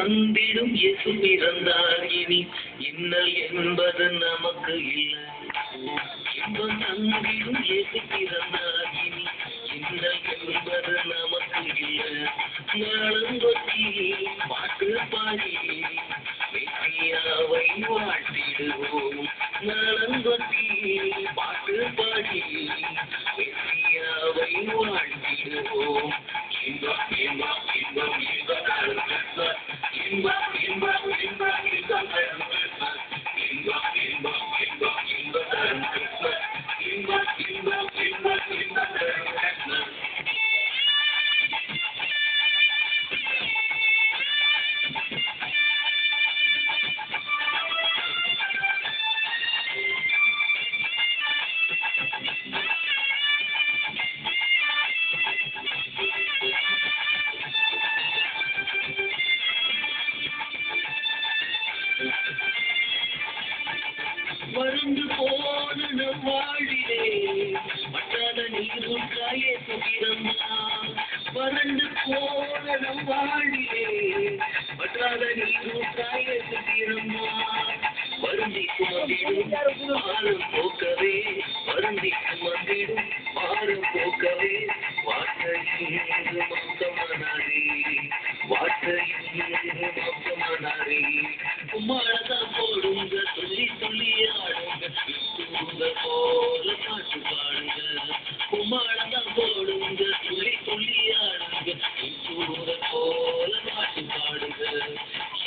தந்திடும் இயேசு பிறந்தார் இனி இன்னல் என்பது நமக்கு இல்லை. இன்பம் தந்திடும் இயேசு பிறந்தார் இனி இன்னல் என்பது நமக்கு இல்லை. நாளங்கொத்தி பாட்டு பாடி மெசியாவை வாழ்த்திடுவோம். நாளங்கொத்தி பாட்டு பாடி மெசியாவை வாழ்த்திடுவோம். இன்பம் இன்பம் இன்பம் இன்பம் தரும் கிறிஸ்மஸ். இன்பம் இன்பம் இன்பம் இன்பம் தரும் கிறிஸ்மஸ். இன்பம் இன்பம் இன்பம் இன்பம் தரும் கிறிஸ்மஸ். இன்பம் இன்பம் இன்பம் இன்பம் தரும் கிறிஸ்மஸ். வறண்டு போன நம் வாழ்விலே வற்றாத நீரூற்றாய் இயேசு பிறந்தார். வறண்டு போன நம் வாழ்விலே வற்றாத நீரூற்றாய் இயேசு பிறந்தார். வருந்தி சுமந்திடும் பாரம் போக்கவே, வருந்தி சுமந்திடும் பாரம் போக்கவே வார்த்தையின் மொத்தமானாரே, வார்த்தையின் மொத்தமானாரே. உம்மாளதான் போடுங்க, சொல்லி சொல்லி ஆடுங்க, தூதர் போல பாட்டு பாடுங்க. உம்மாளதான் போடுங்க, சொல்லி சொல்லி ஆடுங்க, தூதர் போல பாட்டு பாடுங்க.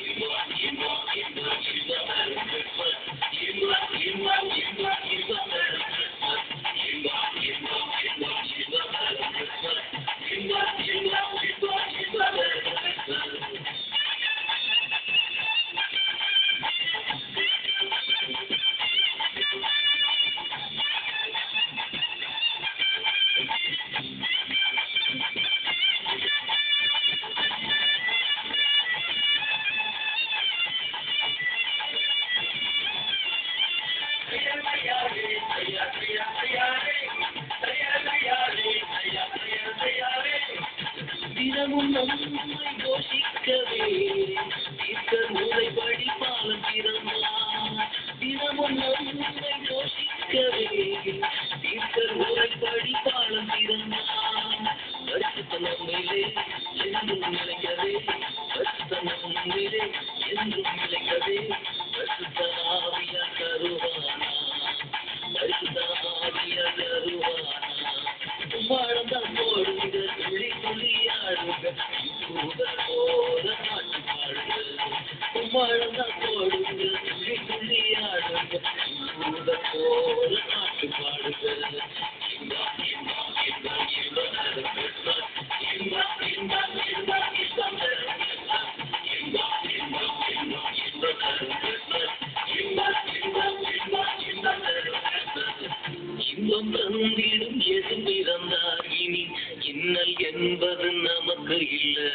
இன்பம் இன்பம் இன்பம் இன்பம் தரும் கிறிஸ்மஸ். இன்பம் இன்பம் இன்பம் இன்பம் தரும் கிறிஸ்மஸ். இன்பம் இன்பம் இன்பம் இன்பம் தரும் கிறிஸ்மஸ். இன்பம் இன்பம் இன்பம் இன்பம் தரும் கிறிஸ்மஸ். தினமும் நம்மை கோஷிக்கவே தீர்க்கர் முறைப்படி பாலம் பிறந்தார். தினமும் நம்மை கோஷிக்கவே தீர்க்கர் முறைப்படி பாலம் பிறந்தார். பரிசுத்த நம்மிலே என்றும் நிலைக்கவே, பரிசுத்த நம்மிலே என்றும் நிலைக்கவே பரிசுத்த ஆவியார் தருவானா, பரிசுத்த ஆவியார் தருவானா. உம்மாளதான் போடுங்க, துளி துளி ஆடுங்க, தூதர் போல பாட்டு பாடுங்க. உம்மாளதான் போடுங்க, துளி துளி ஆடுங்க, தூதர் போல பாட்டு பாடுங்க. இன்பம் இன்பம் இன்பம் இன்பம் தரும் கிறிஸ்மஸ். இன்பம் இன்பம் இன்பம் இன்பம் தரும் கிறிஸ்மஸ். இன்பம் இன்பம் இன்பம் இன்பம் தரும் கிறிஸ்மஸ். இன்பம் இன்பம் இன்பம் இன்பம் தரும் கிறிஸ்மஸ். இன்பம் தந்திடும் இயேசு பிறந்தார் இனி இன்னல் என்பது நமக்கு இல்லை.